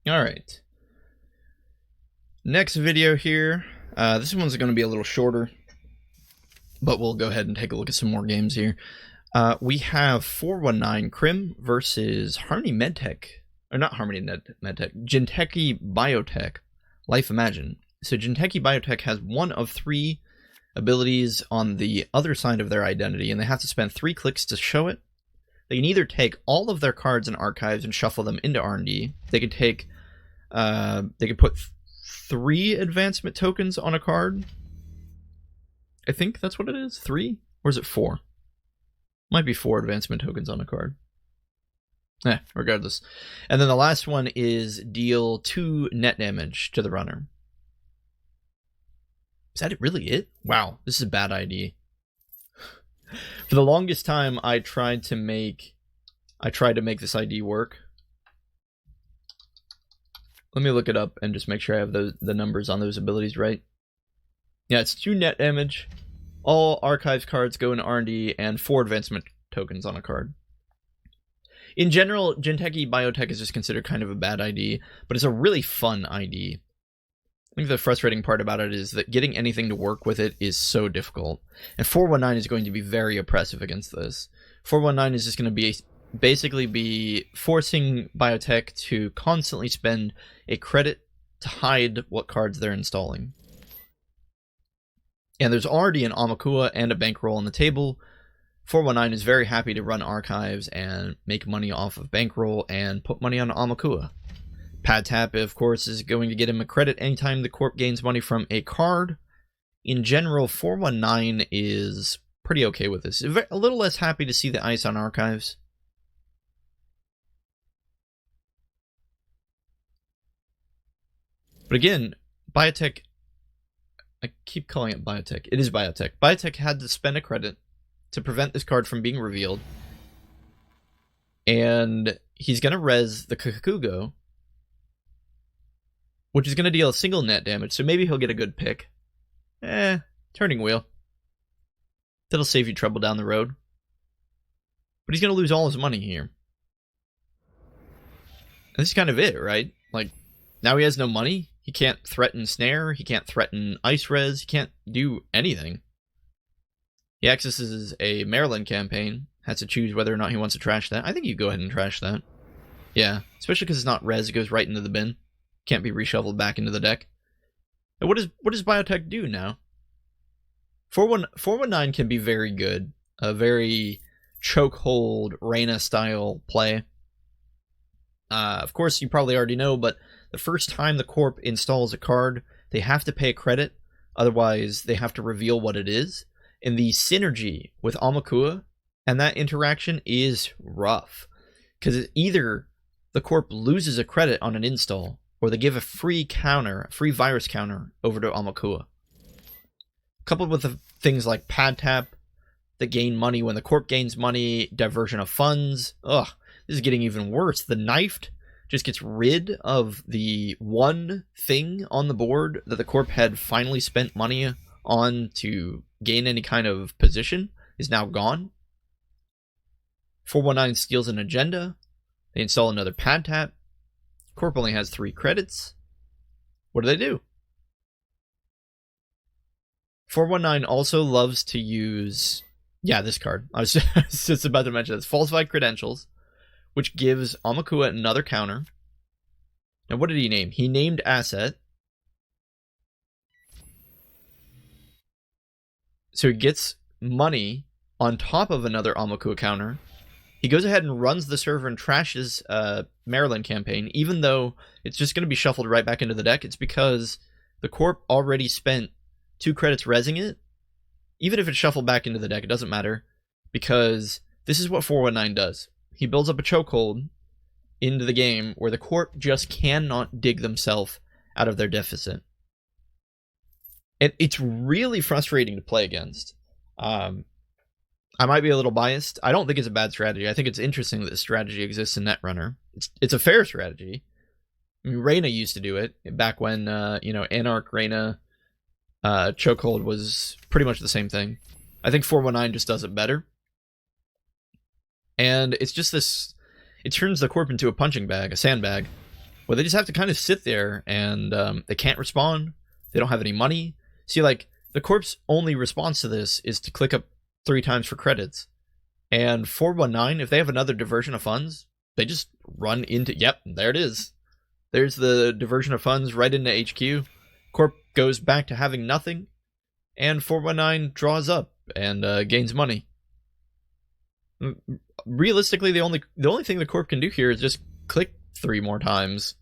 Alright. Next video here. This one's going to be a little shorter, but we'll go ahead and take a look at some more games here. We have 419 Crim versus Harmony Medtech. Or not Harmony Medtech. Jinteki Biotech. Life Imagine. So Jinteki Biotech has one of three abilities on the other side of their identity, and they have to spend 3 clicks to show it. They can either take all of their cards and archives and shuffle them into R&D. They could take, they could put 3 advancement tokens on a card. I think that's what it is. 3? Or is it 4? Might be 4 advancement tokens on a card. Regardless. And then the last one is deal 2 net damage to the runner. Is that really it? Wow, this is a bad idea. For the longest time, I tried to make this ID work. Let me look it up and just make sure I have the numbers on those abilities right. Yeah, it's 2 net damage. All archives cards go into R&D and 4 advancement tokens on a card. In general, Jinteki Biotech is just considered kind of a bad ID, but it's a really fun ID. I think the frustrating part about it is that getting anything to work with it is so difficult. And 419 is going to be very oppressive against this. 419 is just going to basically be forcing Biotech to constantly spend a credit to hide what cards they're installing. And there's already an Amakua and a bankroll on the table. 419 is very happy to run archives and make money off of bankroll and put money on Amakua. Pad Tap, of course, is going to get him a credit anytime the corp gains money from a card. In general, 419 is pretty okay with this. A little less happy to see the ice on archives. But again, Biotech, I keep calling it Biotech. It is Biotech. Biotech had to spend a credit to prevent this card from being revealed. And he's going to res the Kakugo, which is going to deal a single net damage, so maybe he'll get a good pick. Turning Wheel. That'll save you trouble down the road. But he's going to lose all his money here. And this is kind of it, right? Like, now he has no money. He can't threaten Snare. He can't threaten Ice Res. He can't do anything. He accesses a Maryland campaign. Has to choose whether or not he wants to trash that. I think you go ahead and trash that. Yeah, especially because it's not res. It goes right into the bin. Can't be reshuffled back into the deck. And what does Biotech do now? 419 can be very good. A very chokehold, Reyna-style play. Of course, you probably already know, but the first time the corp installs a card, they have to pay a credit. Otherwise, they have to reveal what it is. And the synergy with Amakua and that interaction is rough. Because either the corp loses a credit on an install, or they give a free counter, a free virus counter, over to Amakua. Coupled with the things like Pad Tap that gain money when the corp gains money, diversion of funds. Ugh, this is getting even worse. The Knifed just gets rid of the one thing on the board that the corp had finally spent money on to gain any kind of position, is now gone. 419 steals an agenda. They install another Pad Tap. Corp only has 3 credits. What do? 419 also loves to use, this card. I was just about to mention this. Falsified Credentials, which gives Amakua another counter. Now, what did he name? He named Asset. So he gets money on top of another Amakua counter. He goes ahead and runs the server and trashes Maryland campaign, even though it's just going to be shuffled right back into the deck. It's because the corp already spent 2 credits resing it. Even if it's shuffled back into the deck, it doesn't matter, because this is what 419 does. He builds up a chokehold into the game where the corp just cannot dig themselves out of their deficit. It's really frustrating to play against. I might be a little biased. I don't think it's a bad strategy. I think it's interesting that this strategy exists in Netrunner. It's a fair strategy. I mean, Reyna used to do it back when, Anarch Reyna chokehold was pretty much the same thing. I think 419 just does it better. And it's just this... It turns the corp into a punching bag, a sandbag. where they just have to kind of sit there and they can't respond. They don't have any money. See, like, the Corp's only response to this is to click up 3 times for credits. And 419, if they have another diversion of funds, they just run into... Yep, there it is. There's the diversion of funds right into HQ. Corp goes back to having nothing. And 419 draws up and gains money. Realistically, the only thing the Corp can do here is just click 3 more times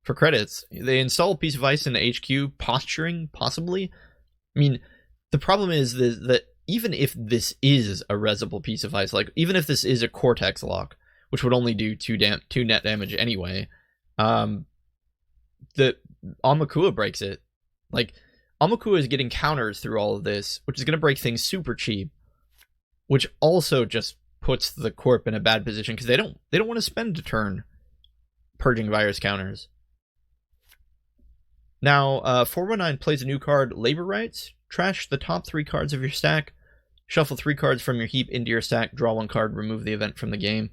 for credits. They install a piece of ice into HQ, posturing, possibly. I mean, the problem is that even if this is a resible piece of ice, like, even if this is a Cortex lock, which would only do 2 net damage anyway, the Amakua breaks it. Like, Amakua is getting counters through all of this, which is going to break things super cheap, which also just puts the Corp in a bad position, because they don't want to spend a turn purging virus counters. Now, 419 plays a new card, Labor Rights. Trash the top 3 cards of your stack. Shuffle 3 cards from your heap into your stack. Draw 1 card. Remove the event from the game.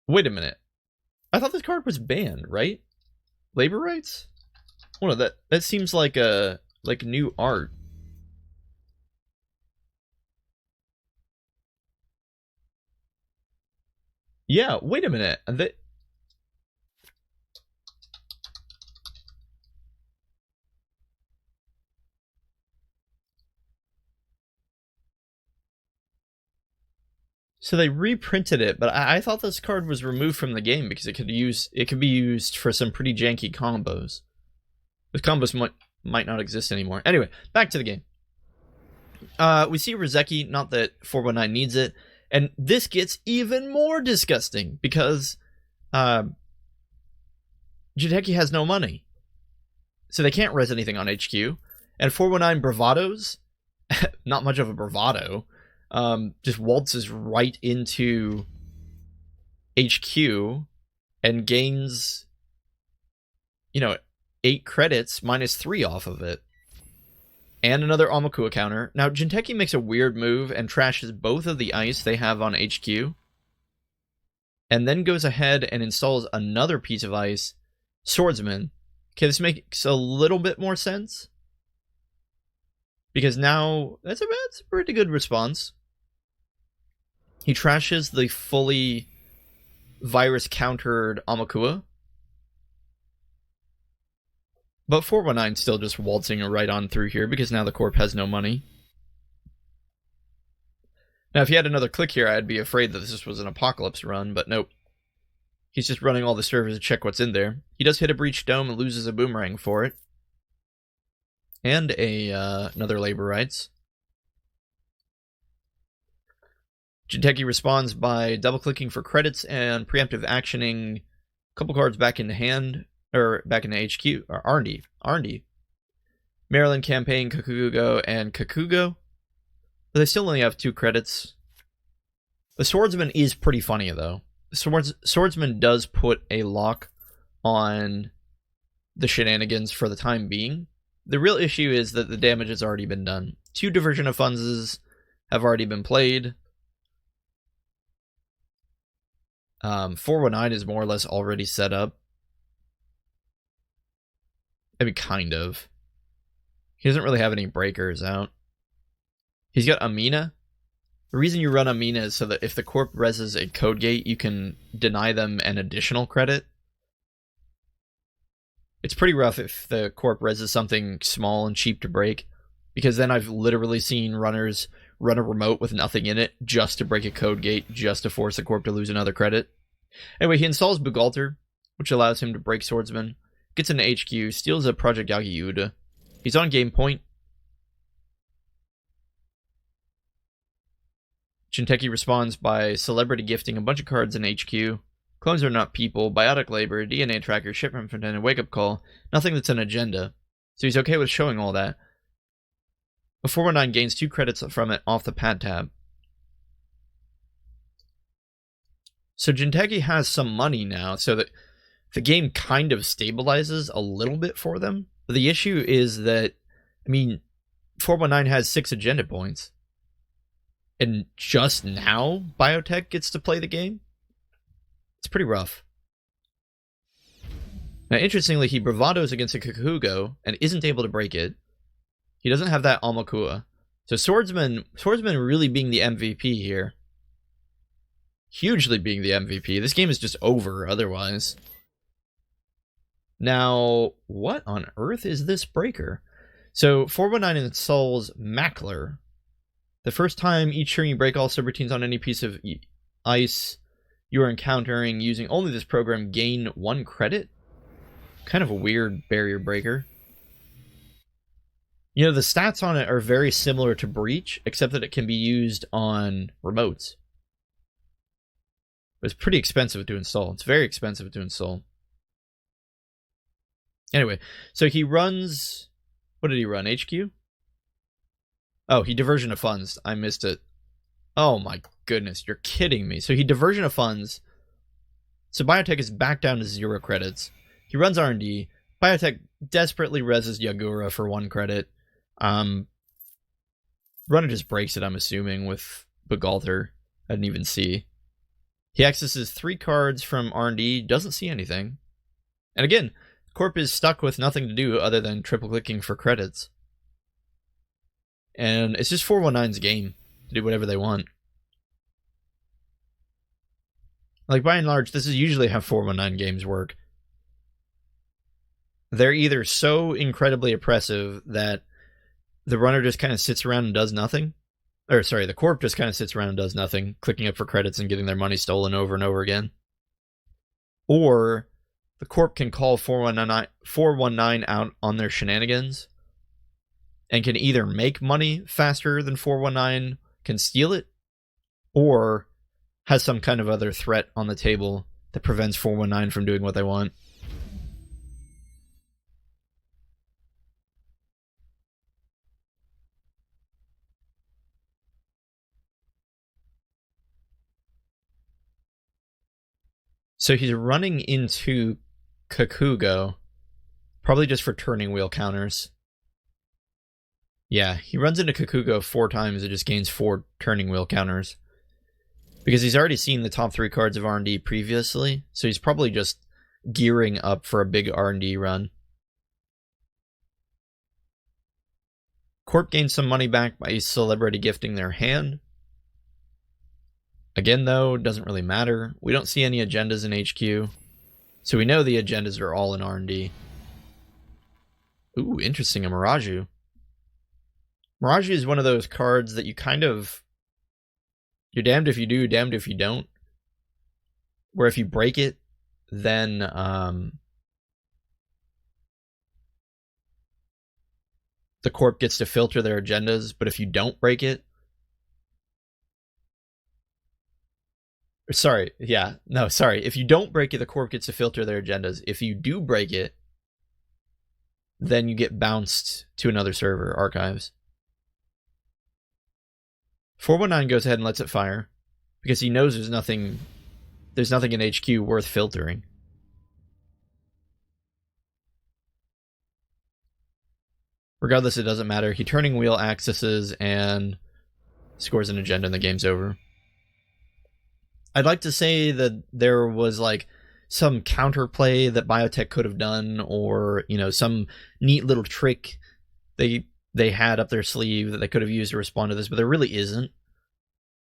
Wait a minute. I thought this card was banned, right? Labor Rights? Oh no, that seems like a new art. Yeah, wait a minute. So they reprinted it, but I thought this card was removed from the game because it could be used for some pretty janky combos. Those combos might not exist anymore. Anyway, back to the game. We see Rozeki, not that 419 needs it, and this gets even more disgusting because Jinteki has no money. So they can't res anything on HQ. And 419 bravados, not much of a bravado, just waltzes right into HQ and gains, 8 credits minus 3 off of it. And another Amakua counter. Now, Jinteki makes a weird move and trashes both of the ice they have on HQ. And then goes ahead and installs another piece of ice, Swordsman. Okay, this makes a little bit more sense. Because now, that's a pretty good response. He trashes the fully virus-countered Amakua. But 419 still just waltzing right on through here because now the Corp has no money. Now, if he had another click here, I'd be afraid that this was an Apocalypse run, but nope. He's just running all the servers to check what's in there. He does hit a Breach Dome and loses a Boomerang for it. And another Labor Rights. Jinteki responds by double-clicking for credits and preemptive actioning a couple cards back into hand. Or back into HQ, or R&D. Maryland Campaign, Kakugo, and Kakugo. But they still only have 2 credits. The Swordsman is pretty funny, though. The Swordsman does put a lock on the shenanigans for the time being. The real issue is that the damage has already been done. 2 Diversion of Funds have already been played. 419 is more or less already set up. I mean, kind of. He doesn't really have any breakers out. He's got Amina. The reason you run Amina is so that if the Corp reses a code gate, you can deny them an additional credit. It's pretty rough if the Corp reses something small and cheap to break, because then I've literally seen runners run a remote with nothing in it just to break a code gate, just to force the Corp to lose another credit. Anyway, he installs Bugalter, which allows him to break Swordsman. Gets into HQ, steals a Project Yagiuda. He's on game point. Jinteki responds by celebrity gifting a bunch of cards in HQ. Clones are not people, biotic labor, DNA tracker, shipment for and wake up call. Nothing that's an agenda. So he's okay with showing all that. But 419 gains 2 credits from it off the pad tab. So Jinteki has some money now, so that the game kind of stabilizes a little bit for them. But the issue is that, 419 has 6 agenda points. And just now, Biotech gets to play the game? It's pretty rough. Now, interestingly, he bravados against a Kakugo and isn't able to break it. He doesn't have that Amakua. So Swordsman really being the MVP here. Hugely being the MVP. This game is just over otherwise. Now, what on earth is this breaker? So 419 installs Mackler. The first time each turn you break all subroutines on any piece of ice you are encountering using only this program, gain 1 credit. Kind of a weird barrier breaker. You know, the stats on it are very similar to Breach, except that it can be used on remotes. But it's pretty expensive to install. It's very expensive to install. Anyway, so he runs... What did he run? HQ? Oh, he diversion of funds. I missed it. Oh my goodness, you're kidding me. So he diversion of funds. So Biotech is back down to 0 credits. He runs R&D. Biotech desperately reses Yagura for 1 credit. Runner just breaks it, I'm assuming, with Begalter. I didn't even see. He accesses 3 cards from R&D, doesn't see anything. And again, Corp is stuck with nothing to do other than triple clicking for credits. And it's just 419's game to do whatever they want. Like, by and large, this is usually how 419 games work. They're either so incredibly oppressive that the runner just kind of sits around and does nothing. Or, sorry, the Corp just kind of sits around and does nothing, clicking up for credits and getting their money stolen over and over again. Or the Corp can call 419 out on their shenanigans and can either make money faster than 419, can steal it, or has some kind of other threat on the table that prevents 419 from doing what they want. So he's running into Kakugo, probably just for turning wheel counters. Yeah, he runs into Kakugo 4 times and just gains 4 turning wheel counters. Because he's already seen the top 3 cards of R&D previously, so he's probably just gearing up for a big R&D run. Corp gains some money back by celebrity gifting their hand. Again, though, doesn't really matter. We don't see any agendas in HQ, so we know the agendas are all in R&D. Ooh, interesting, a Miraju. Miraju is one of those cards that you kind of... You're damned if you do, damned if you don't. Where if you break it, then... the Corp gets to filter their agendas, but if you don't break it... Sorry, yeah, no, sorry. If you don't break it, the Corp gets to filter their agendas. If you do break it, then you get bounced to another server, archives. 419 goes ahead and lets it fire, because he knows there's nothing in HQ worth filtering. Regardless, it doesn't matter. He turning wheel accesses and scores an agenda and the game's over. I'd like to say that there was like some counterplay that Biotech could have done, or, you know, some neat little trick they had up their sleeve that they could have used to respond to this, but there really isn't.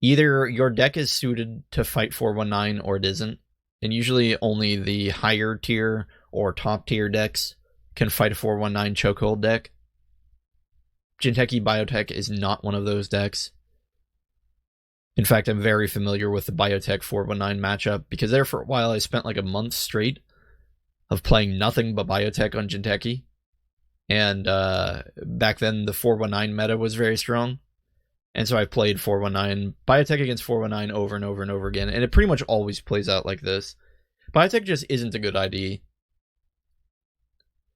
Either your deck is suited to fight 419 or it isn't, and usually only the higher tier or top tier decks can fight a 419 chokehold deck. Jinteki Biotech is not one of those decks. In fact, I'm very familiar with the Biotech 419 matchup, because there for a while I spent like a month straight of playing nothing but Biotech on Jinteki. And back then the 419 meta was very strong. And so I played 419, Biotech against 419 over and over and over again. And it pretty much always plays out like this. Biotech just isn't a good ID.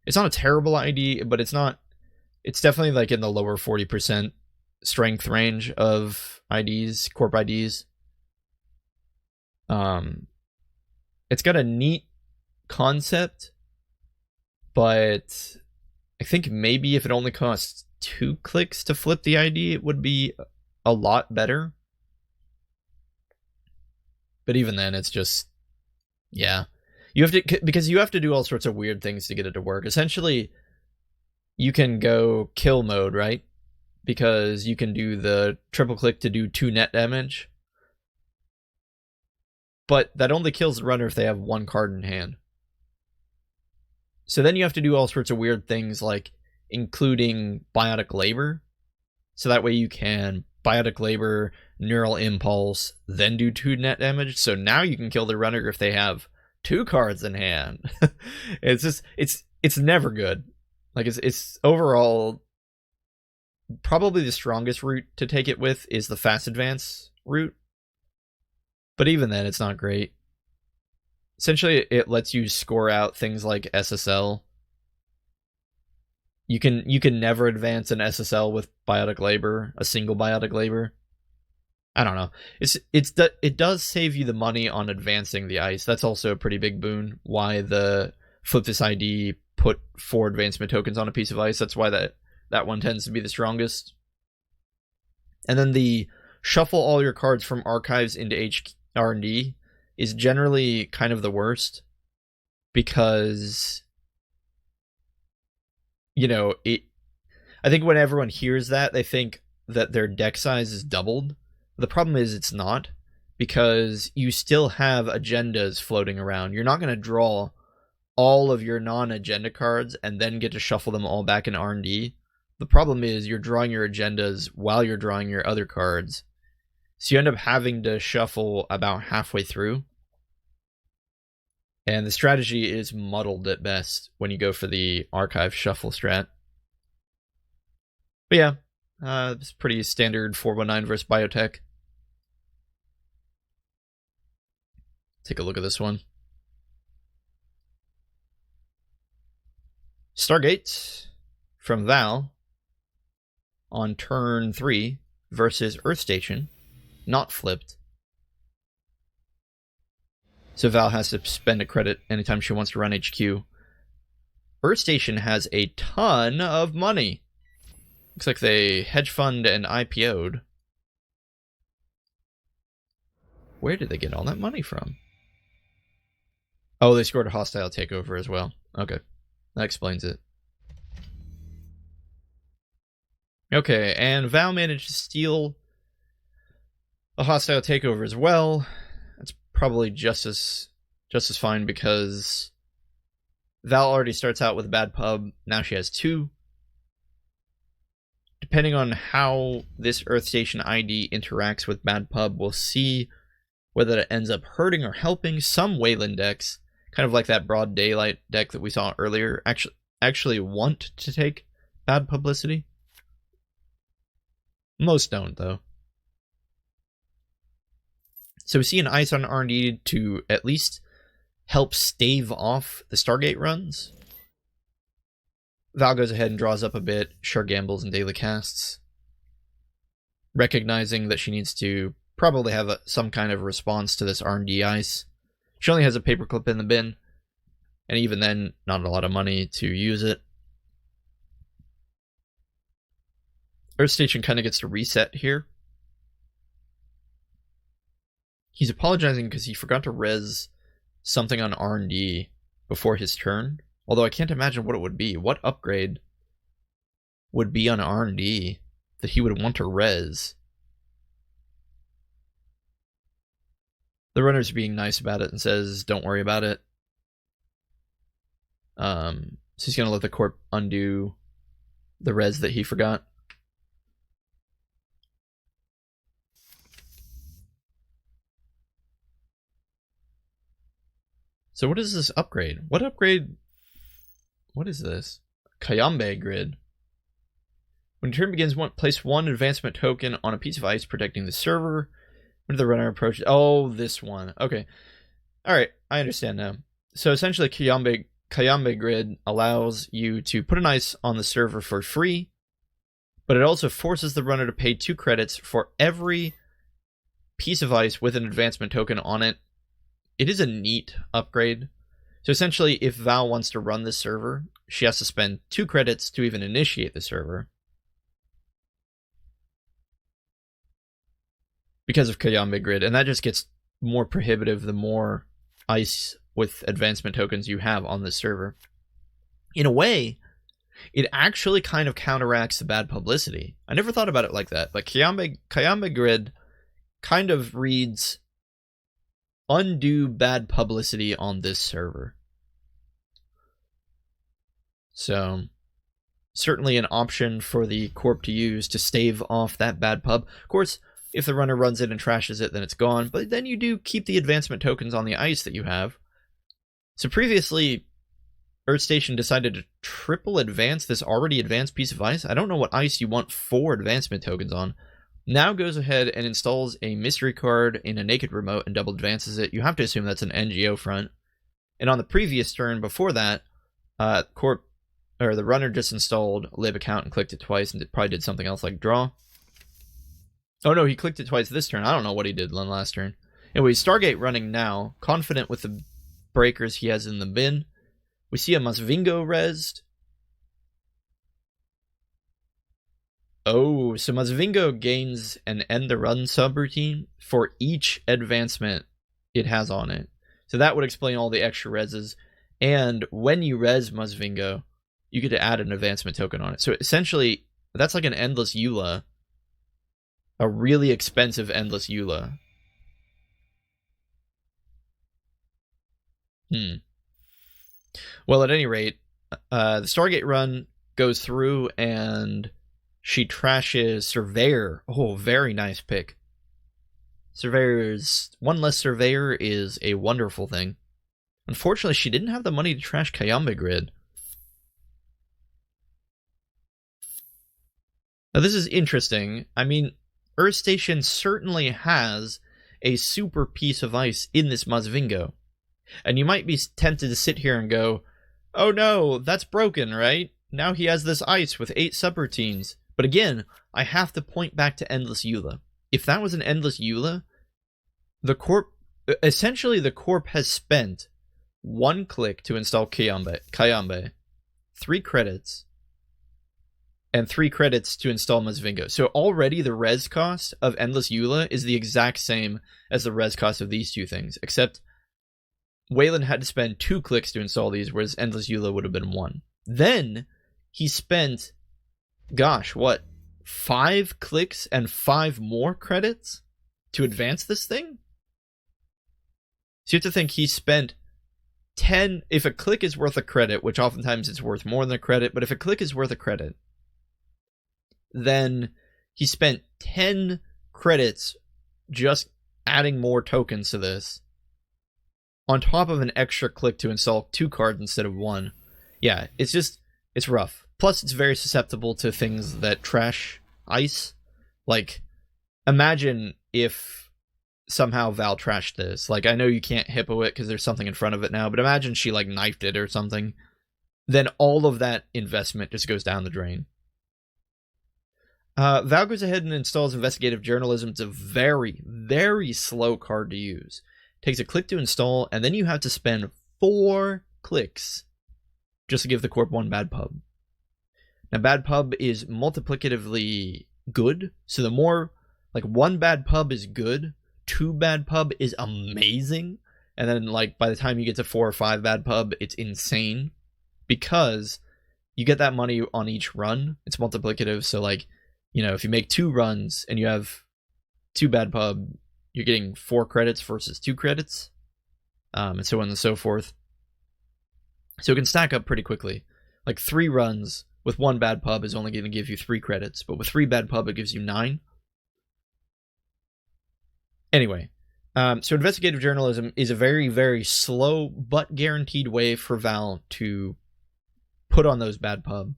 It's not a terrible ID, but it's not... It's definitely like in the lower 40% strength range of IDs, Corp IDs. It's got a neat concept, but I think maybe if it only costs 2 clicks to flip the ID, it would be a lot better. But even then, it's just Yeah. You have to, because you have to do all sorts of weird things to get it to work. Essentially, you can go kill mode, right? Because you can do the triple click to do 2 net damage. But that only kills the runner if they have 1 card in hand. So then you have to do all sorts of weird things like including biotic labor. So that way you can biotic labor, neural impulse, then do 2 net damage. So now you can kill the runner if they have 2 cards in hand. It's just it's never good. Like it's overall probably the strongest route to take it with is the fast advance route. But even then it's not great. Essentially it lets you score out things like SSL. You can never advance an SSL with biotic labor, a single biotic labor. I don't know. It does save you the money on advancing the ice. That's also a pretty big boon. Why the Flip This ID put 4 advancement tokens on a piece of ice. That's why that one tends to be the strongest. And then the shuffle all your cards from archives into R&D is generally kind of the worst because, you know, I think when everyone hears that, they think that their deck size is doubled. The problem is it's not, because you still have agendas floating around. You're not going to draw all of your non-agenda cards and then get to shuffle them all back in R&D. The problem is you're drawing your agendas while you're drawing your other cards. So you end up having to shuffle about halfway through. And the strategy is muddled at best when you go for the archive shuffle strat. But yeah, it's pretty standard 419 versus biotech. Take a look at this one. Stargate from Val on turn 3 versus Earth Station, not flipped. So Val has to spend a credit anytime she wants to run HQ. Earth Station has a ton of money. Looks like they hedge fund and IPO'd. Where did they get all that money from? Oh, they scored a hostile takeover as well. Okay, that explains it. Okay, and Val managed to steal a hostile takeover as well. That's probably just as fine because Val already starts out with a bad pub. Now she has 2. Depending on how this Earth Station ID interacts with bad pub, we'll see whether it ends up hurting or helping. Some Wayland decks, kind of like that Broad Daylight deck that we saw earlier, actually want to take bad publicity. Most don't, though. So we see an ice on R&D to at least help stave off the Stargate runs. Val goes ahead and draws up a bit, sure gambles and daily casts, recognizing that she needs to probably have some kind of response to this R&D ice. She only has a paperclip in the bin, and even then, not a lot of money to use it. Earth Station kind of gets to reset here. He's apologizing because he forgot to res something on R&D before his turn. Although I can't imagine what it would be. What upgrade would be on R&D that he would want to res? The runner's being nice about it and says, don't worry about it. So he's going to let the corp undo the res that he forgot. So what is this upgrade? What upgrade? What is this? Kayambe grid. When your turn begins, place 1 advancement token on a piece of ice protecting the server. When the runner approaches... Oh, this one. Okay. Alright, I understand now. So essentially, Kayambe grid allows you to put an ice on the server for free, but it also forces the runner to pay 2 credits for every piece of ice with an advancement token on it. It is a neat upgrade. So essentially, if Val wants to run this server, she has to spend 2 credits to even initiate the server. Because of Kayambe Grid, and that just gets more prohibitive the more ice with advancement tokens you have on this server. In a way, it actually kind of counteracts the bad publicity. I never thought about it like that, but Kayambe Grid kind of reads undue bad publicity on this server. So, certainly an option for the corp to use to stave off that bad pub. Of course, if the runner runs it and trashes it, then it's gone, but then you do keep the advancement tokens on the ice that you have. So previously, Earth Station decided to triple advance this already advanced piece of ice. I don't know what ice you want 4 advancement tokens on. Now goes ahead and installs a mystery card in a naked remote and double advances it. You have to assume that's an NGO front. And on the previous turn before that, the runner just installed lib account and clicked it twice, and it probably did something else like draw. Oh no, he clicked it twice this turn. I don't know what he did last turn. Anyway, Stargate running now, confident with the breakers he has in the bin. We see a Masvingo rezzed. Oh, so Masvingo gains an end the run subroutine for each advancement it has on it. So that would explain all the extra rezzes. And when you res Masvingo, you get to add an advancement token on it. So essentially, that's like an endless EULA. A really expensive endless EULA. Well, at any rate, the Stargate run goes through and she trashes Surveyor. Oh, very nice pick. Surveyor's one less Surveyor is a wonderful thing. Unfortunately, she didn't have the money to trash Kayambe Grid. Now, this is interesting. I mean, Earth Station certainly has a super piece of ice in this Masvingo. And you might be tempted to sit here and go, oh no, that's broken, right? Now he has this ice with 8 subroutines. But again, I have to point back to Endless EULA. If that was an Endless EULA, essentially the corp has spent 1 click to install Kayambe, 3 credits, and 3 credits to install Masvingo. So already the res cost of Endless EULA is the exact same as the res cost of these two things, except Wayland had to spend 2 clicks to install these, whereas Endless EULA would have been 1. Then he spent, gosh, what, 5 clicks and 5 more credits to advance this thing? So you have to think he spent 10, if a click is worth a credit, which oftentimes it's worth more than a credit, but if a click is worth a credit, then he spent 10 credits just adding more tokens to this, on top of an extra click to install 2 cards instead of 1. Yeah, it's rough. Plus, it's very susceptible to things that trash ice. Like, imagine if somehow Val trashed this. Like, I know you can't hippo it because there's something in front of it now, but imagine she, like, knifed it or something. Then all of that investment just goes down the drain. Val goes ahead and installs Investigative Journalism. It's a very, very slow card to use. Takes a click to install, and then you have to spend 4 clicks just to give the corp 1 bad pub. Now, bad pub is multiplicatively good, so the more, like, 1 bad pub is good, 2 bad pub is amazing, and then, like, by the time you get to 4 or 5 bad pub, it's insane, because you get that money on each run. It's multiplicative, so, like, you know, if you make 2 runs and you have 2 bad pub, you're getting 4 credits versus 2 credits, and so on and so forth. So it can stack up pretty quickly. Like 3 runs with 1 bad pub is only going to give you 3 credits, but with 3 bad pub, it gives you 9. Anyway, so investigative journalism is a very, very slow but guaranteed way for Val to put on those bad pub.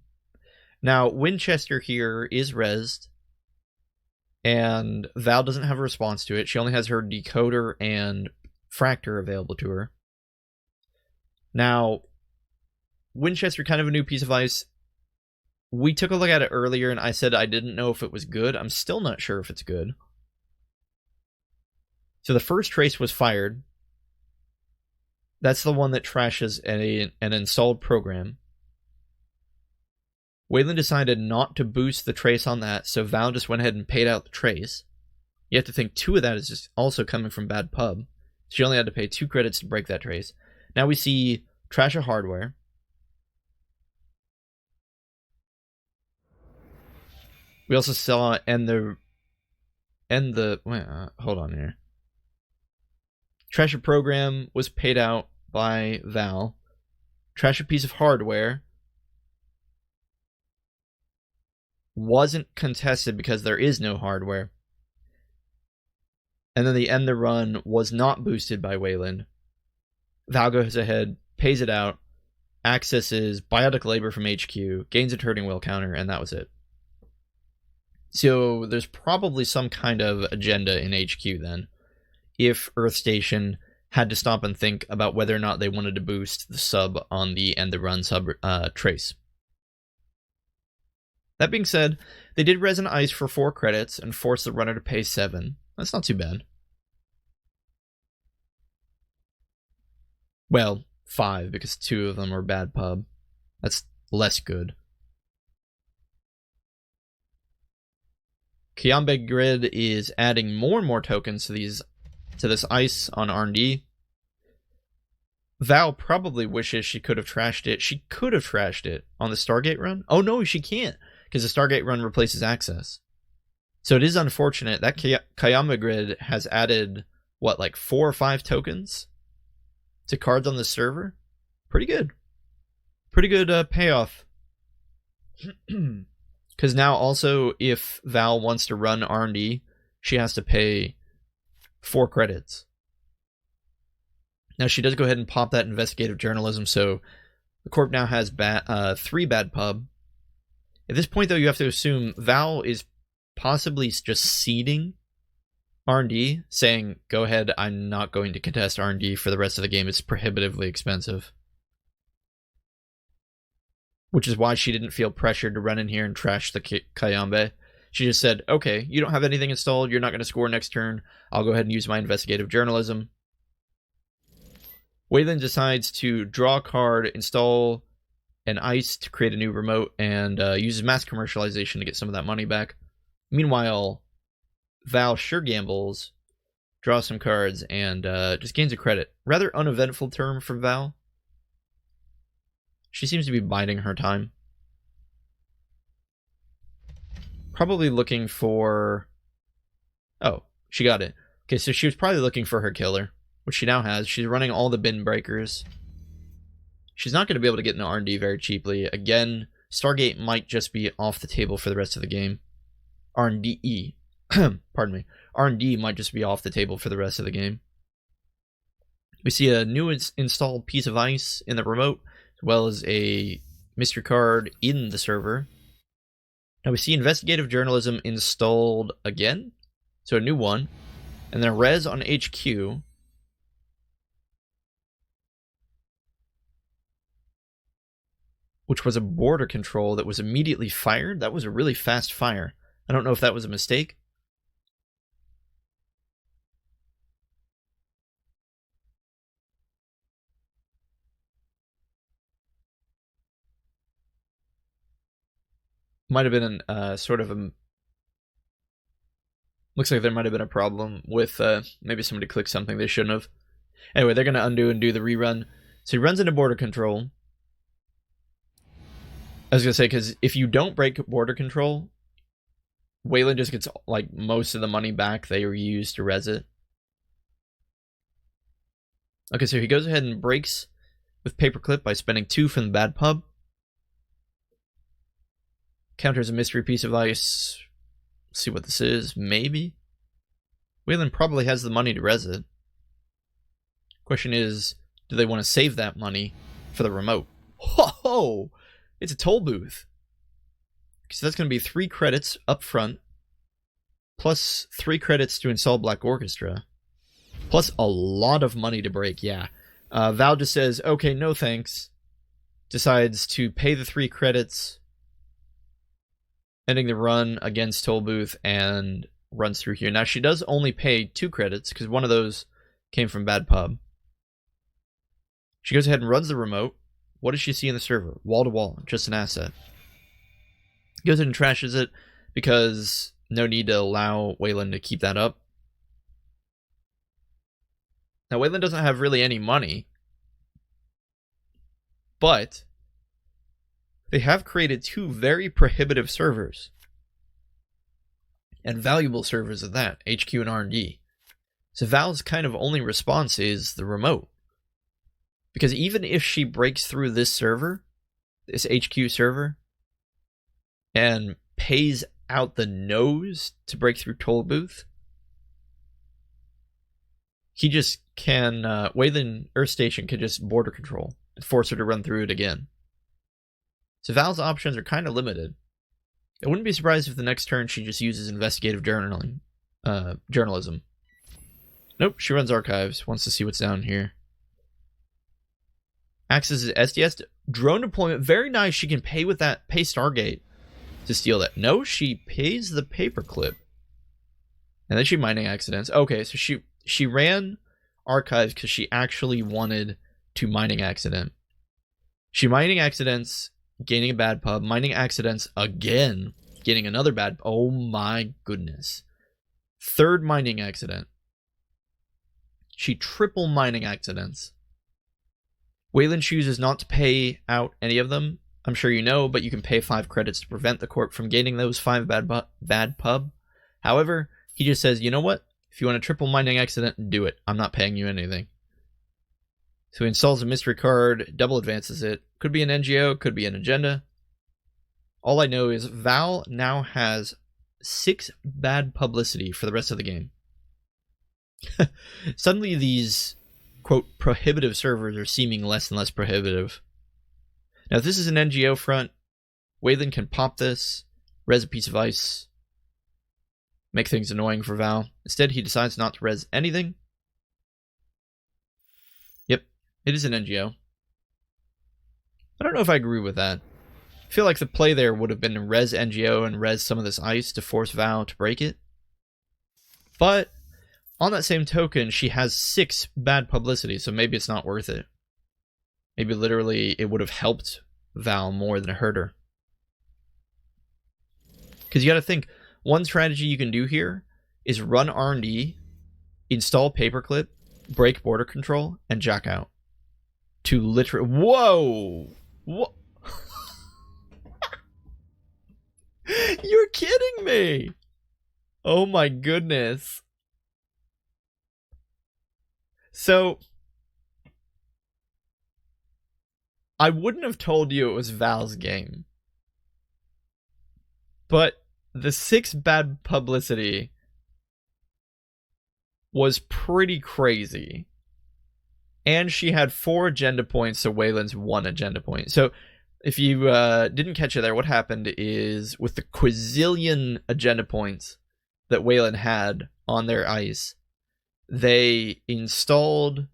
Now, Winchester here is rezzed, and Val doesn't have a response to it. She only has her decoder and fractor available to her. Now, Winchester, kind of a new piece of ice. We took a look at it earlier, and I said I didn't know if it was good. I'm still not sure if it's good. So the first trace was fired. That's the one that trashes an installed program. Wayland decided not to boost the trace on that, so Val just went ahead and paid out the trace. You have to think 2 of that is just also coming from bad pub. She only had to pay 2 credits to break that trace. Now we see trash of hardware. We also saw hold on here. Trash a program was paid out by Val. Trash a piece of hardware wasn't contested because there is no hardware. And then the end the run was not boosted by Wayland. Val goes ahead, pays it out, accesses biotic labor from HQ, gains a turning wheel counter, and that was it. So there's probably some kind of agenda in HQ then, if Earth Station had to stop and think about whether or not they wanted to boost the sub on the end the run sub trace. That being said, they did resin ice for 4 credits and force the runner to pay 7. That's not too bad. Well, 5, because 2 of them are bad pub. That's less good. Haas-Bioroid is adding more and more tokens to this ice on R&D. Val probably wishes she could have trashed it. She could have trashed it on the Stargate run. Oh no, she can't, because the Stargate run replaces access. So it is unfortunate that Haas-Bioroid has added, what, like 4 or 5 tokens to cards on the server? Pretty good. Pretty good payoff. Because now also, if Val wants to run R&D, she has to pay 4 credits. Now, she does go ahead and pop that investigative journalism, so the Corp now has 3 bad pub. At this point, though, you have to assume Val is possibly just seeding R&D, saying, go ahead, I'm not going to contest R&D for the rest of the game. It's prohibitively expensive. Which is why she didn't feel pressured to run in here and trash the Kayambe. She just said, okay, you don't have anything installed, you're not going to score next turn, I'll go ahead and use my investigative journalism. Wayland decides to draw a card, install an ice to create a new remote, and uses mass commercialization to get some of that money back. Meanwhile, Val sure gambles, draws some cards, and just gains a credit. Rather uneventful term for Val. She seems to be biding her time. Probably looking for... Oh, she got it. Okay, so she was probably looking for her killer, which she now has. She's running all the bin breakers. She's not going to be able to get into R&D very cheaply. Again, Stargate might just be off the table for the rest of the game. R&D. Pardon me. R&D might just be off the table for the rest of the game. We see a new installed piece of ice in the remote, as well as a mystery card in the server. Now we see investigative journalism installed again, so a new one, and then a res on HQ. Which was a border control that was immediately fired. That was a really fast fire. I don't know if that was a mistake. Might have been sort of a... Looks like there might have been a problem with maybe somebody clicked something they shouldn't have. Anyway, they're going to undo and do the rerun. So he runs into border control. I was going to say, because if you don't break border control, Wayland just gets like most of the money back they used to res it. Okay, so he goes ahead and breaks with paperclip by spending 2 from the bad pub. Counters a mystery piece of ice. Let's see what this is. Maybe. Wayland probably has the money to res it. Question is, do they want to save that money for the remote? Ho! It's a toll booth. So that's going to be 3 credits up front, plus 3 credits to install Black Orchestra, plus a lot of money to break, yeah. Val just says, okay, no thanks. Decides to pay the 3 credits, ending the run against toll booth, and runs through here. Now, she does only pay 2 credits, because one of those came from Bad Pub. She goes ahead and runs the remote. What does she see in the server? Wall to wall, just an asset. Goes ahead and trashes it because no need to allow Wayland to keep that up. Now, Wayland doesn't have really any money, But they have created 2 very prohibitive servers. And valuable servers at that, HQ and R&D. So Val's kind of only response is the remote. Because even if she breaks through this server, this HQ server, and pays out the nose to break through Toll Booth, he just can, Wayland Earth Station can just border control and force her to run through it again. So Val's options are kind of limited. I wouldn't be surprised if the next turn she just uses investigative journalism. Nope, she runs archives, wants to see what's down here. Accesses SDS, drone deployment, very nice. She can pay with that, pay Stargate to steal that. No, she pays the paperclip. And then she mining accidents. Okay, so she ran archives because she actually wanted to mining accident. She mining accidents, gaining a bad pub, mining accidents again, getting another bad. Oh my goodness. 3rd mining accident. She triple mining accidents. Wayland chooses not to pay out any of them. I'm sure you know, but you can pay 5 credits to prevent the corp from gaining those 5 bad pub. However, he just says, you know what? If you want a triple mining accident, do it. I'm not paying you anything. So he installs a mystery card, double advances it. Could be an NGO, could be an agenda. All I know is Val now has 6 bad publicity for the rest of the game. Suddenly these, quote, prohibitive servers are seeming less and less prohibitive. Now if this is an NGO front, Wayland can pop this, res a piece of ice, make things annoying for Val. Instead, he decides not to res anything. Yep, it is an NGO. I don't know if I agree with that. I feel like the play there would have been to res NGO and res some of this ice to force Val to break it. But on that same token, she has 6 bad publicity, so maybe it's not worth it. Maybe literally it would have helped Val more than hurt her. Because you got to think, one strategy you can do here is run R&D, install paperclip, break border control, and jack out. To literally... Whoa! What? You're kidding me! Oh my goodness. So, I wouldn't have told you it was Val's game. But the 6 bad publicity was pretty crazy. And she had 4 agenda points, so Wayland's 1 agenda point. So, if you didn't catch it there, what happened is, with the quazillion agenda points that Wayland had on their ice, they installed...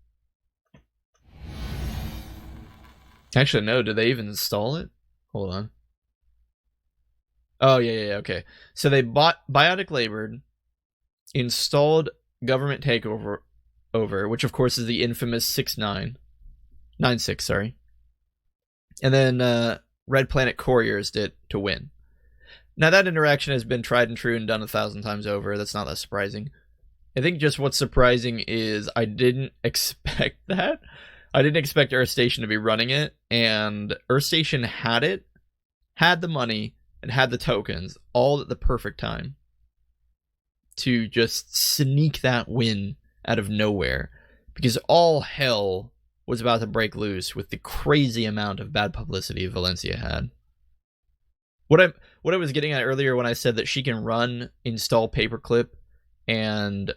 Actually, no, did they even install it? Hold on. Oh, yeah, okay. So they bought Biotic Labored, installed Government Takeover, which of course is the infamous 96, sorry. And then Red Planet Couriers did to win. Now that interaction has been tried and true and done 1,000 times over. That's not that surprising. I think just what's surprising is I didn't expect that. I didn't expect Earth Station to be running it, and Earth Station had it, had the money, and had the tokens, all at the perfect time to just sneak that win out of nowhere, because all hell was about to break loose with the crazy amount of bad publicity Valencia had. What I was getting at earlier when I said that she can run, install paperclip, and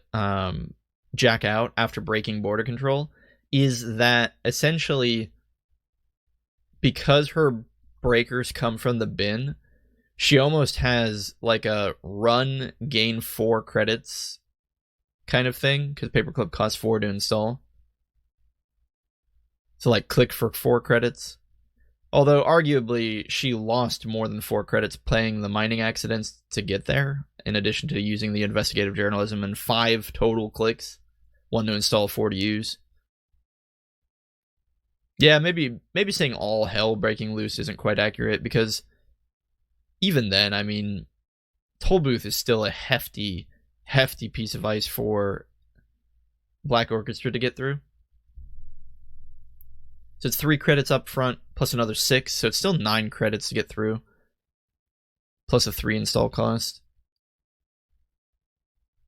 jack out after breaking border control is that essentially because her breakers come from the bin, she almost has like a run, gain 4 credits kind of thing, because paperclip costs 4 to install. So like click for 4 credits. Although arguably she lost more than 4 credits playing the mining accidents to get there, in addition to using the investigative journalism, and 5 total clicks. 1 to install, 4 to use. Yeah, maybe saying all hell breaking loose isn't quite accurate, because even then, I mean, Toll Booth is still a hefty piece of ice for Black Orchestra to get through. So it's 3 credits up front, plus another 6, so it's still 9 credits to get through. Plus a 3 install cost.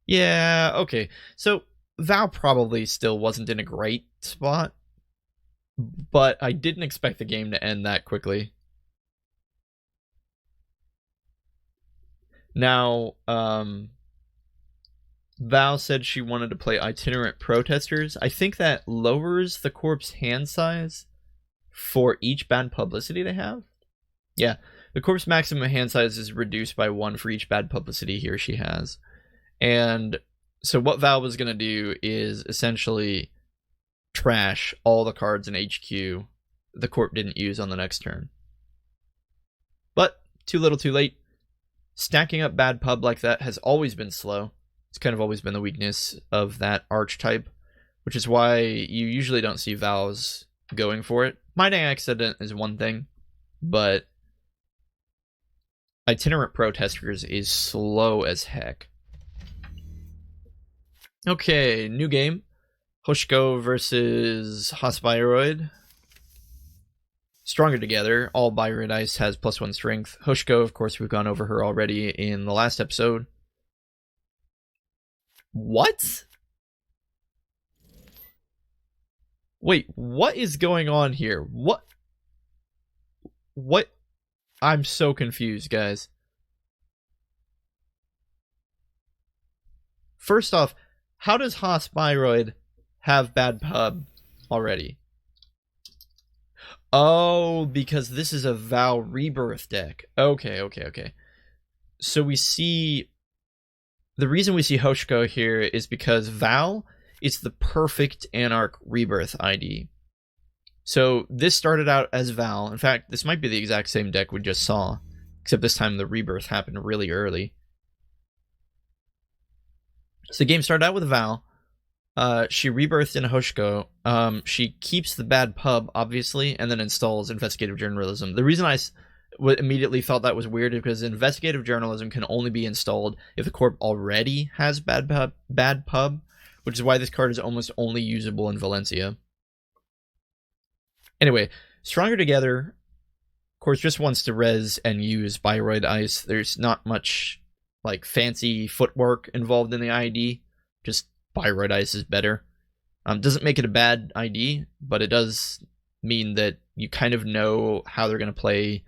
Yeah, okay. So Val probably still wasn't in a great spot, but I didn't expect the game to end that quickly. Now, Val said she wanted to play itinerant protesters. I think that lowers the corp's hand size for each bad publicity they have. Yeah, the corp's maximum hand size is reduced by 1 for each bad publicity he or she has. And so what Val was going to do is essentially trash all the cards in HQ the corp didn't use on the next turn. But too little too late. Stacking up bad pub like that has always been slow. It's kind of always been the weakness of that archetype, which is why you usually don't see Vals going for it. Mining Accident is one thing, but Itinerant Protesters is slow as heck. Okay, new game. Hoshko versus Haas-Bioroid. Stronger together. All Bioroid Ice has +1 strength. Hoshko, of course, we've gone over her already in the last episode. What? Wait, what is going on here? What? I'm so confused, guys. First off, how does Haas-Bioroid have bad pub already? Oh, because this is a Val Rebirth deck. Okay. So we see... The reason we see Hoshko here is because Val is the perfect Anarch Rebirth ID. So this started out as Val. In fact, this might be the exact same deck we just saw, except this time the Rebirth happened really early. So the game started out with Val. She rebirthed in Hoshko. She keeps the bad pub, obviously, and then installs investigative journalism. The reason I immediately thought that was weird is because investigative journalism can only be installed if the corp already has bad pub, which is why this card is almost only usable in Valencia. Anyway, Stronger Together, of course, just wants to res and use Bioroid Ice. There's not much like fancy footwork involved in the ID. Just Bioroid Ice is better. Doesn't make it a bad ID, but it does mean that you kind of know how they're going to play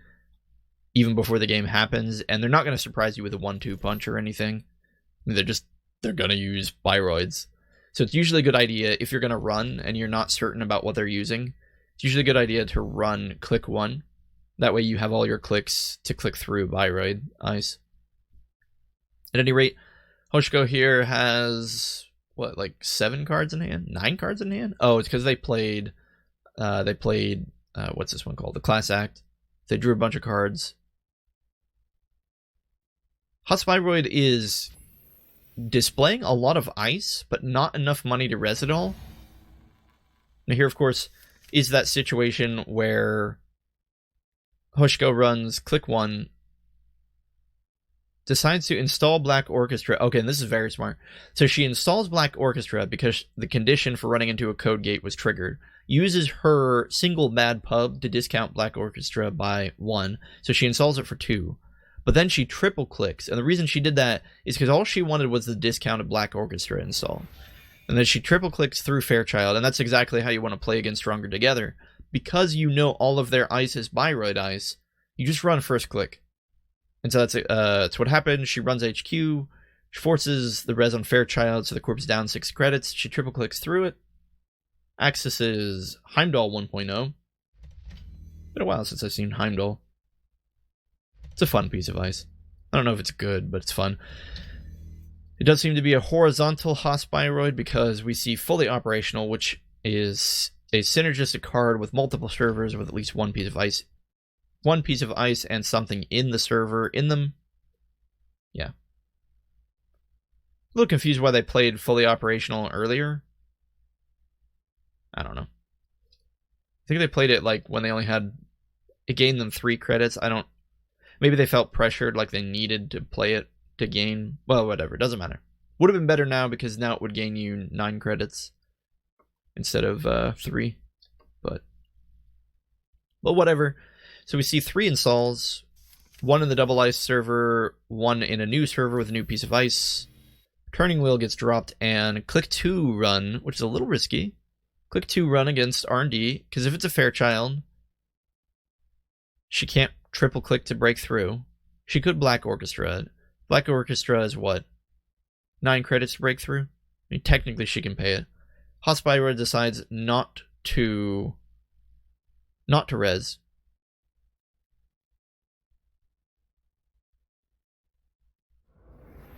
even before the game happens, and they're not going to surprise you with a 1-2 punch or anything. I mean, they're going to use Bioroids. So it's usually a good idea if you're going to run and you're not certain about what they're using. It's usually a good idea to run click 1. That way you have all your clicks to click through Bioroid Ice. At any rate, Hoshko here has, what, like 7 cards in hand? 9 cards in hand? Oh, it's because they played, what's this one called? The Class Act. They drew a bunch of cards. Haas-Bioroid is displaying a lot of ice, but not enough money to res it all. Now here, of course, is that situation where Hoshko runs click 1, decides to install Black Orchestra. Okay, and this is very smart. So she installs Black Orchestra because the condition for running into a code gate was triggered. Uses her single bad pub to discount Black Orchestra by 1. So she installs it for 2. But then she triple clicks. And the reason she did that is because all she wanted was the discounted Black Orchestra install. And then she triple clicks through Fairchild. And that's exactly how you want to play against Stronger Together. Because you know all of their ice is Bioroid Ice, you just run first click. And so that's what happened. She runs HQ. She forces the res on Fairchild, so the corp's down 6 credits. She triple clicks through it. Accesses Heimdall 1.0. Been a while since I've seen Heimdall. It's a fun piece of ice. I don't know if it's good, but it's fun. It does seem to be a horizontal Haas-Bioroid because we see fully operational, which is a synergistic card with multiple servers with at least 1 piece of ice. 1 piece of ice and something in the server in them. Yeah. A little confused why they played fully operational earlier. I don't know. I think they played it like when they only had... It gained them 3 credits. Maybe they felt pressured, like they needed to play it to gain... Well, whatever. It doesn't matter. Would have been better now because now it would gain you 9 credits instead of 3. But But whatever. So we see 3 installs. 1 in the double ice server, 1 in a new server with a new piece of ice. Turning wheel gets dropped, and click 2 run, which is a little risky. Click 2 run against R&D, because if it's a Fairchild, she can't triple click to break through. She could Black Orchestra. Black Orchestra is what? 9 credits to break through? I mean, technically she can pay it. Haas-Bioroid decides not to res.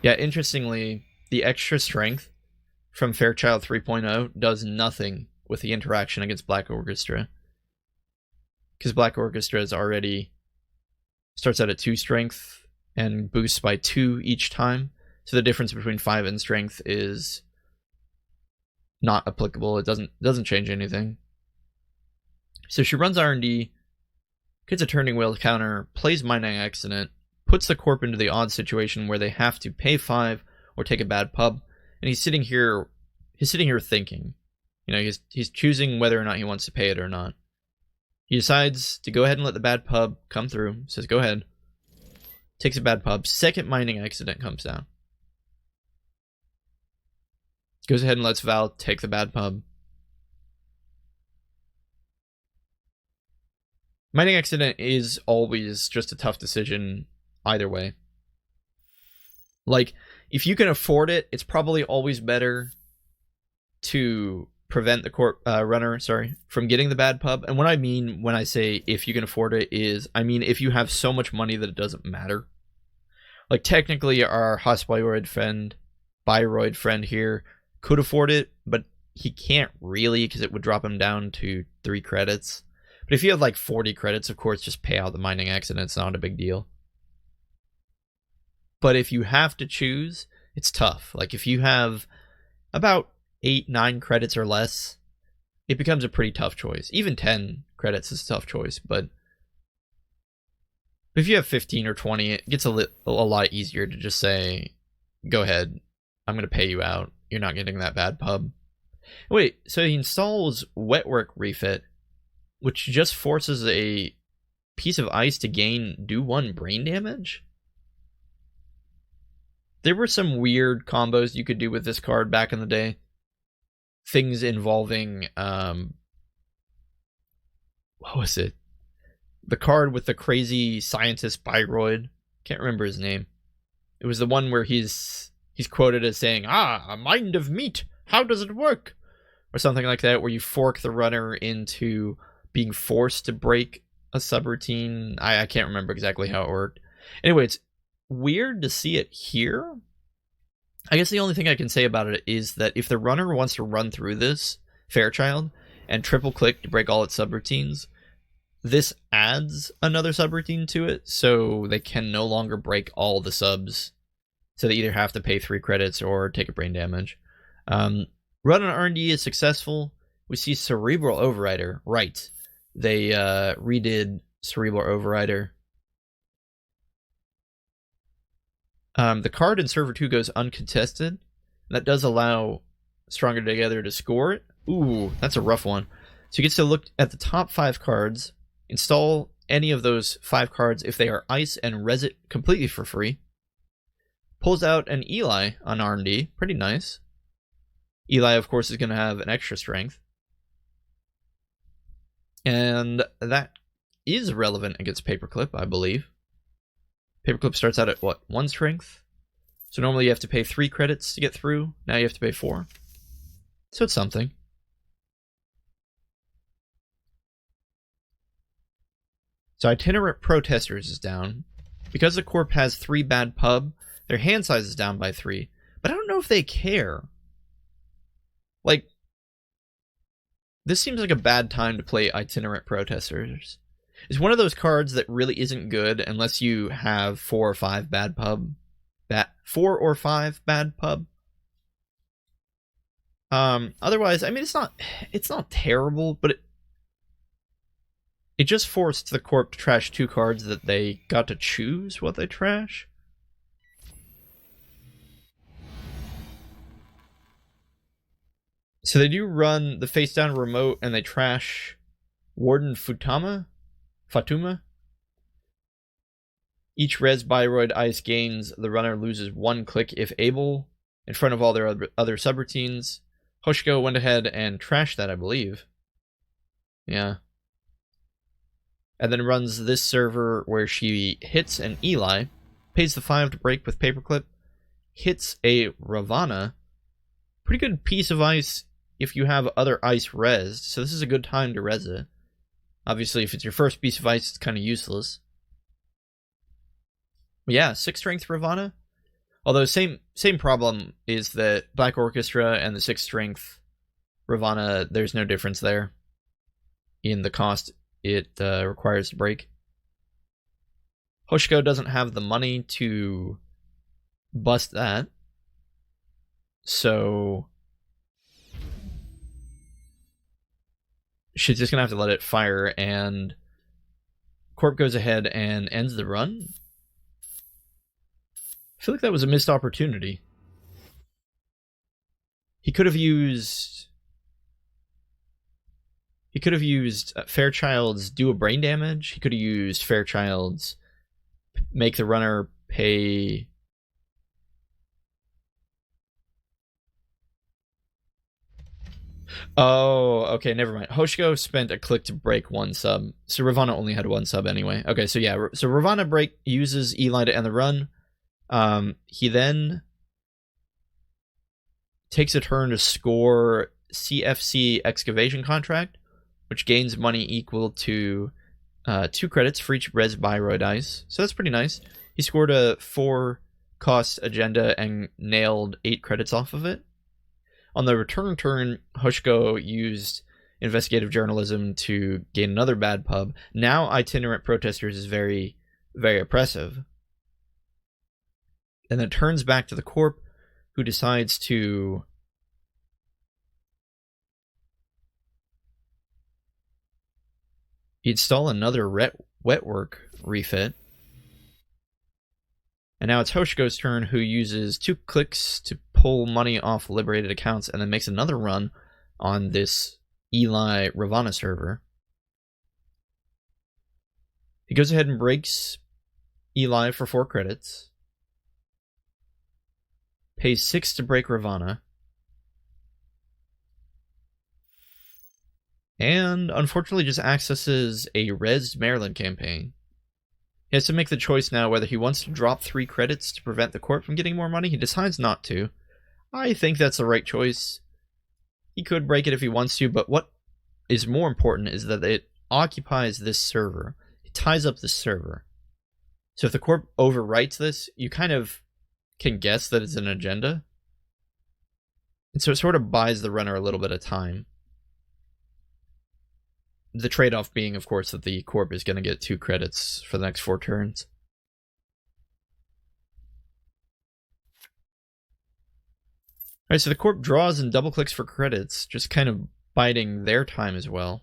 Yeah, interestingly, the extra strength from Fairchild 3.0 does nothing with the interaction against Black Orchestra. Because Black Orchestra is already starts out at 2 strength and boosts by 2 each time. So the difference between 5 and strength is not applicable. It doesn't change anything. So she runs R&D, gets a turning wheel counter, plays Mining Accident, puts the corp into the odd situation where they have to pay 5 or take a bad pub, and he's sitting here thinking. You know, he's choosing whether or not he wants to pay it or not. He decides to go ahead and let the bad pub come through, says go ahead. Takes a bad pub, second Mining Accident comes down. Goes ahead and lets Val take the bad pub. Mining Accident is always just a tough decision either way. Like, if you can afford it, it's probably always better to prevent the runner from getting the bad pub. And what I mean when I say if you can afford it is, I mean if you have so much money that it doesn't matter. Like, technically our Haas-Bioroid friend here could afford it, but he can't really because it would drop him down to 3 credits. But if you have like 40 credits, of course, just pay out the Mining Accident. It's not a big deal. But if you have to choose, it's tough. Like, if you have about 8-9 credits or less, it becomes a pretty tough choice. Even 10 credits is a tough choice, but if you have 15 or 20, it gets a lot easier to just say, go ahead, I'm going to pay you out. You're not getting that bad pub. Wait, so he installs Wetwork Refit, which just forces a piece of ice to do 1 brain damage? There were some weird combos you could do with this card back in the day. Things involving, what was it? The card with the crazy scientist Bioroid. Can't remember his name. It was the one where he's quoted as saying, a mind of meat, how does it work? Or something like that, where you fork the runner into being forced to break a subroutine. I can't remember exactly how it worked. Anyway, it's weird to see it here. I guess the only thing I can say about it is that if the runner wants to run through this Fairchild and triple click to break all its subroutines, this adds another subroutine to it, so they can no longer break all the subs. So they either have to pay 3 credits or take a brain damage. Run on R&D is successful. We see Cerebral Overrider. Right. They redid Cerebral Overrider. The card in Server 2 goes uncontested. That does allow Stronger Together to score it. Ooh, that's a rough one. So he gets to look at the top 5 cards, install any of those 5 cards if they are ice, and res it completely for free. Pulls out an Eli on R&D. Pretty nice. Eli, of course, is going to have an extra strength. And that is relevant against Paperclip, I believe. Paperclip starts out at, what, 1 strength? So normally you have to pay 3 credits to get through. Now you have to pay 4. So it's something. So Itinerant Protesters is down. Because the Corp has 3 bad pub, their hand size is down by 3. But I don't know if they care. Like, this seems like a bad time to play Itinerant Protesters. It's one of those cards that really isn't good unless you have 4 or 5 bad pub. 4 or 5 bad pub. Otherwise, I mean, it's not terrible, but it just forced the Corp to trash 2 cards that they got to choose what they trash. So they do run the face down remote and they trash Warden Futama. Fatuma. Each Haas-Bioroid ice gains, the runner loses 1 click if able, in front of all their other subroutines. Hoshiko went ahead and trashed that, I believe. Yeah. And then runs this server where she hits an Eli, pays the 5 to break with Paperclip, hits a Ravana. Pretty good piece of ice if you have other ice rezzed, so this is a good time to res it. Obviously, if it's your first piece of ice, it's kind of useless. Yeah, 6 strength Ravana. Although same problem is that Black Orchestra and the 6 strength Ravana, there's no difference there in the cost it requires to break. Hoshiko doesn't have the money to bust that, so she's just gonna have to let it fire, and Corp goes ahead and ends the run. I feel like that was a missed opportunity. He could have used Fairchild's do a brain damage. He could have used Fairchild's make the runner pay. Oh, okay, never mind. Hoshiko spent a click to break 1 sub, so Ravana only had 1 sub anyway. Okay, so yeah, so Ravana uses Eli to end the run. He then takes a turn to score CFC Excavation Contract, which gains money equal to 2 credits for each Haas-Bioroid ice. So that's pretty nice. He scored a 4 cost agenda and nailed 8 credits off of it. On the return turn, Hoshiko used investigative journalism to gain another bad pub. Now itinerant protesters is very, very oppressive. And then turns back to the Corp, who decides to install another wetwork refit. And now it's Hoshiko's turn, who uses 2 clicks to pull money off liberated accounts and then makes another run on this Eli Ravana server. He goes ahead and breaks Eli for 4 credits. Pays 6 to break Ravana. And unfortunately just accesses a Res Maryland campaign. He has to make the choice now whether he wants to drop 3 credits to prevent the Corp from getting more money. He decides not to. I think that's the right choice. He could break it if he wants to, but what is more important is that it occupies this server. It ties up this server. So if the Corp overwrites this, you kind of can guess that it's an agenda. And so it sort of buys the runner a little bit of time. The trade-off being, of course, that the Corp is going to get 2 credits for the next 4 turns. Alright, so the Corp draws and double-clicks for credits, just kind of biding their time as well.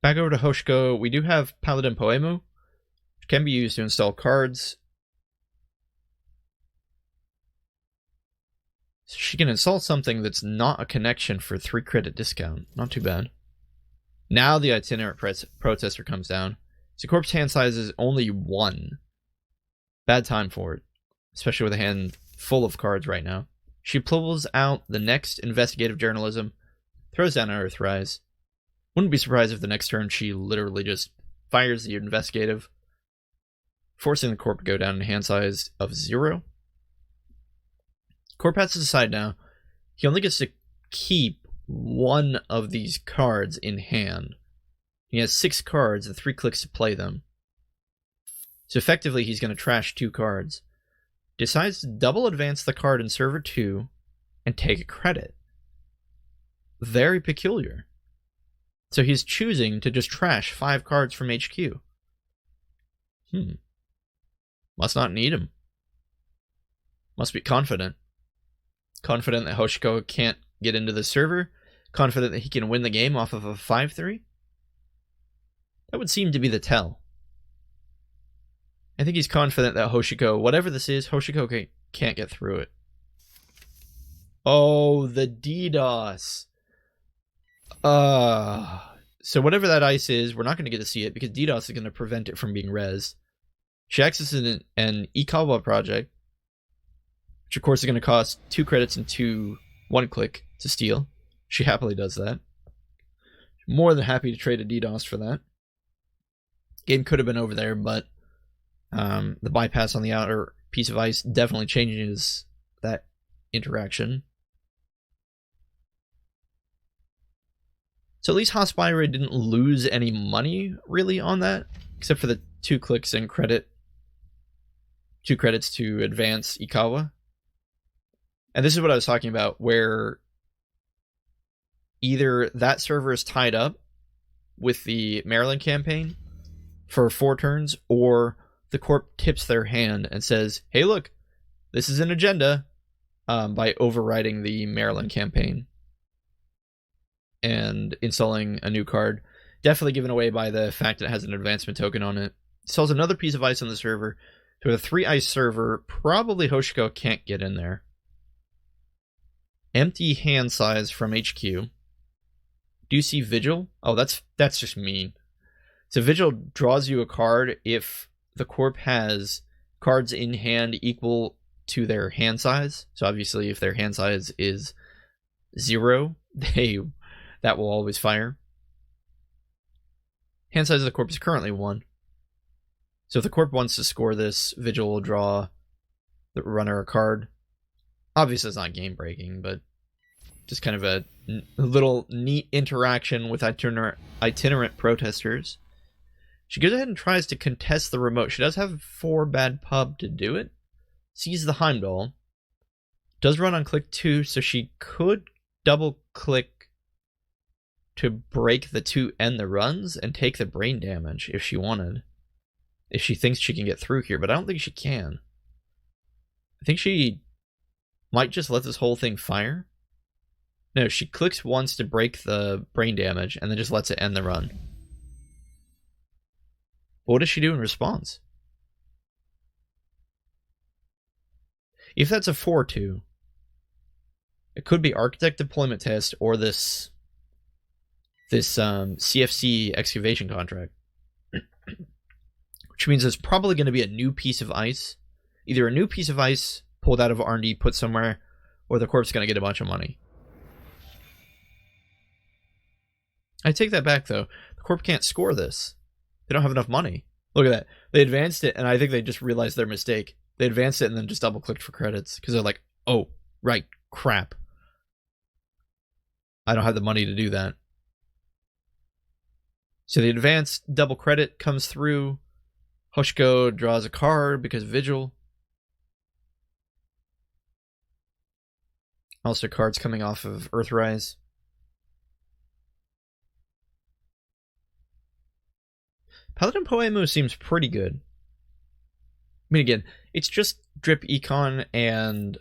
Back over to Hoshiko, we do have Paladin Poemu, which can be used to install cards. So she can install something that's not a connection for 3 credit discount. Not too bad. Now the itinerant protester comes down. So Corp's hand size is only 1. Bad time for it, especially with a hand full of cards right now. She pulls out the next investigative journalism, throws down an Earthrise. Wouldn't be surprised if the next turn she literally just fires the investigative, forcing the Corp to go down in hand size of 0. Corp has to decide now. He only gets to keep 1 of these cards in hand. He has 6 cards and 3 clicks to play them. So effectively he's going to trash 2 cards. Decides to double advance the card in server 2 and take a credit. Very peculiar. So he's choosing to just trash 5 cards from HQ. Must not need him. Must be confident. Confident that Hoshiko can't get into the server. Confident that he can win the game off of a 5-3. That would seem to be the tell. I think he's confident that Hoshiko, whatever this is, Hoshiko can't get through it. Oh, the DDoS. So whatever that ice is, we're not going to get to see it because DDoS is going to prevent it from being rezzed. She accesses an Ikawa project, which of course is going to cost 2 credits and 1 click to steal. She happily does that. More than happy to trade a DDoS for that. Game could have been over there, but the bypass on the outer piece of ice definitely changes that interaction. So at least Haas-Bioroid didn't lose any money really on that, except for the 2 clicks and 2 credits to advance Ikawa. And this is what I was talking about, where either that server is tied up with the Maryland campaign for 4 turns, or the corp tips their hand and says, hey, look, this is an agenda, by overriding the Maryland campaign and installing a new card. Definitely given away by the fact that it has an advancement token on it. Installs another piece of ice on the server. To a 3 ice server, probably Hoshiko can't get in there. Empty hand size from HQ. Do you see Vigil? Oh, that's just mean. So Vigil draws you a card if the corp has cards in hand equal to their hand size. So obviously if their hand size is 0, that will always fire. Hand size of the corp is currently 1. So if the corp wants to score this, Vigil will draw the runner a card. Obviously it's not game breaking, but just kind of a little neat interaction with itinerant protesters. She goes ahead and tries to contest the remote. She does have 4 bad pub to do it. Sees the Heimdall. Does run on click 2, so she could double click to break the 2 and the runs and take the brain damage if she wanted. If she thinks she can get through here, but I don't think she can. I think she might just let this whole thing fire. No, she clicks once to break the brain damage and then just lets it end the run. What does she do in response? If that's a 4-2, it could be Architect Deployment Test or this CFC excavation contract. Which means there's probably going to be a new piece of ice. Either a new piece of ice pulled out of R&D, put somewhere, or the corp's going to get a bunch of money. I take that back, though. The corp can't score this. They don't have enough money. Look at that. They advanced it, and I think they just realized their mistake. They advanced it and then just double-clicked for credits. Because they're like, oh, right, crap. I don't have the money to do that. So the advanced double credit comes through. Hoshiko draws a card because Vigil. Also cards coming off of Earthrise. Paladin Poemu seems pretty good. I mean, again, it's just drip econ, and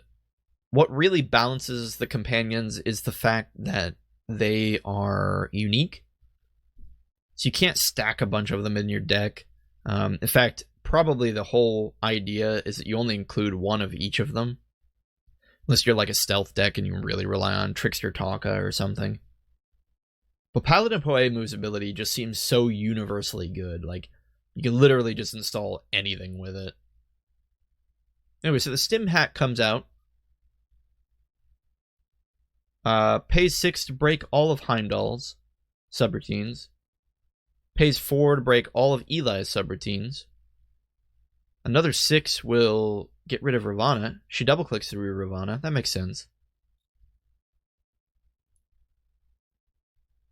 what really balances the companions is the fact that they are unique. So you can't stack a bunch of them in your deck. In fact, probably the whole idea is that you only include 1 of each of them. Unless you're like a stealth deck and you really rely on Trickster Taka or something. But Paladin Poemu's ability just seems so universally good. Like, you can literally just install anything with it. Anyway, so the Stim Hack comes out. Pays 6 to break all of Heimdall's subroutines. Pays 4 to break all of Eli's subroutines. Another 6 will get rid of Ravana. She double clicks through Ravana. That makes sense.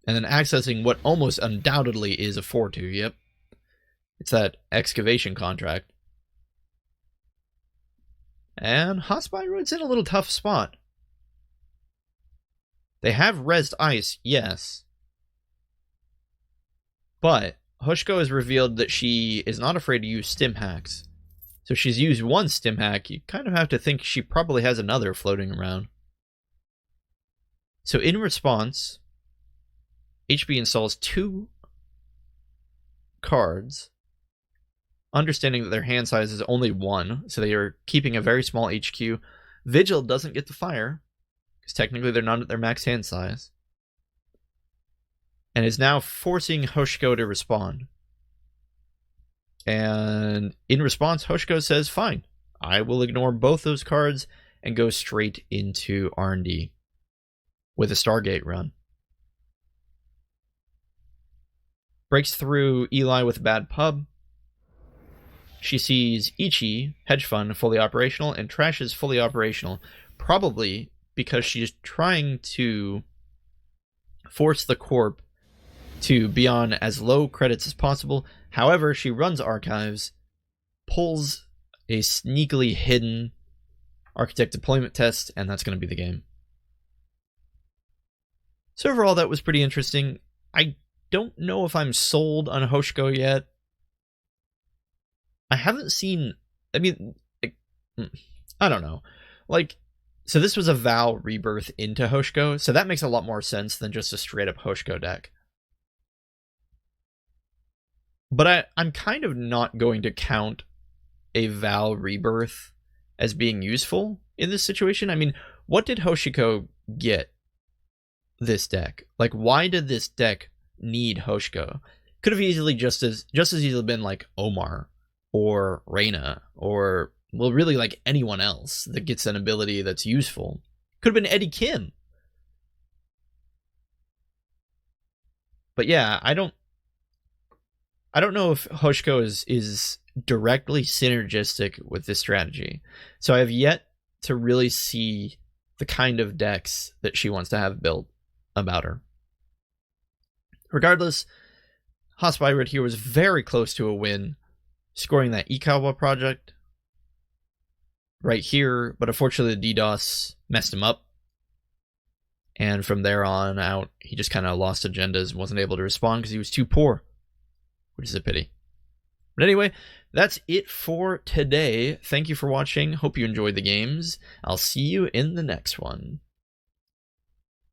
And then accessing what almost undoubtedly is a 4-2. Yep. It's that excavation contract. And Haas-Bioroid's in a little tough spot. They have rezzed ice, yes. But Hoshiko has revealed that she is not afraid to use stim hacks. So she's used 1 stim hack. You kind of have to think she probably has another floating around. So in response, HB installs 2 cards, understanding that their hand size is only 1, so they are keeping a very small HQ. Vigil doesn't get the fire, because technically they're not at their max hand size. and is now forcing Hoshiko to respond. And in response, Hoshiko says, fine, I will ignore both those cards and go straight into R&D with a Stargate run. Breaks through Eli with a bad pub. She sees Ichi, hedge fund, fully operational, and Trash is fully operational, probably because she's trying to force the Corp to be on as low credits as possible. However, she runs archives, pulls a sneakily hidden architect deployment test, and that's going to be the game. So overall, that was pretty interesting. I don't know if I'm sold on Hoshiko yet. I haven't seen... I mean, I don't know. Like, so this was a Val rebirth into Hoshiko, so that makes a lot more sense than just a straight-up Hoshiko deck. But I'm kind of not going to count a Val rebirth as being useful in this situation. I mean, what did Hoshiko get this deck? Like, why did this deck need Hoshiko? Could have easily just as easily been like Omar or Reyna or, well, really like anyone else that gets an ability that's useful. Could have been Eddie Kim. But yeah, I don't know if Hoshiko is directly synergistic with this strategy. So I have yet to really see the kind of decks that she wants to have built about her. Regardless, Haas-Bioroid here was very close to a win, scoring that Ikawa project right here, but unfortunately the DDoS messed him up. And from there on out, he just kind of lost agendas and wasn't able to respond because he was too poor, which is a pity. But anyway, that's it for today. Thank you for watching. Hope you enjoyed the games. I'll see you in the next one.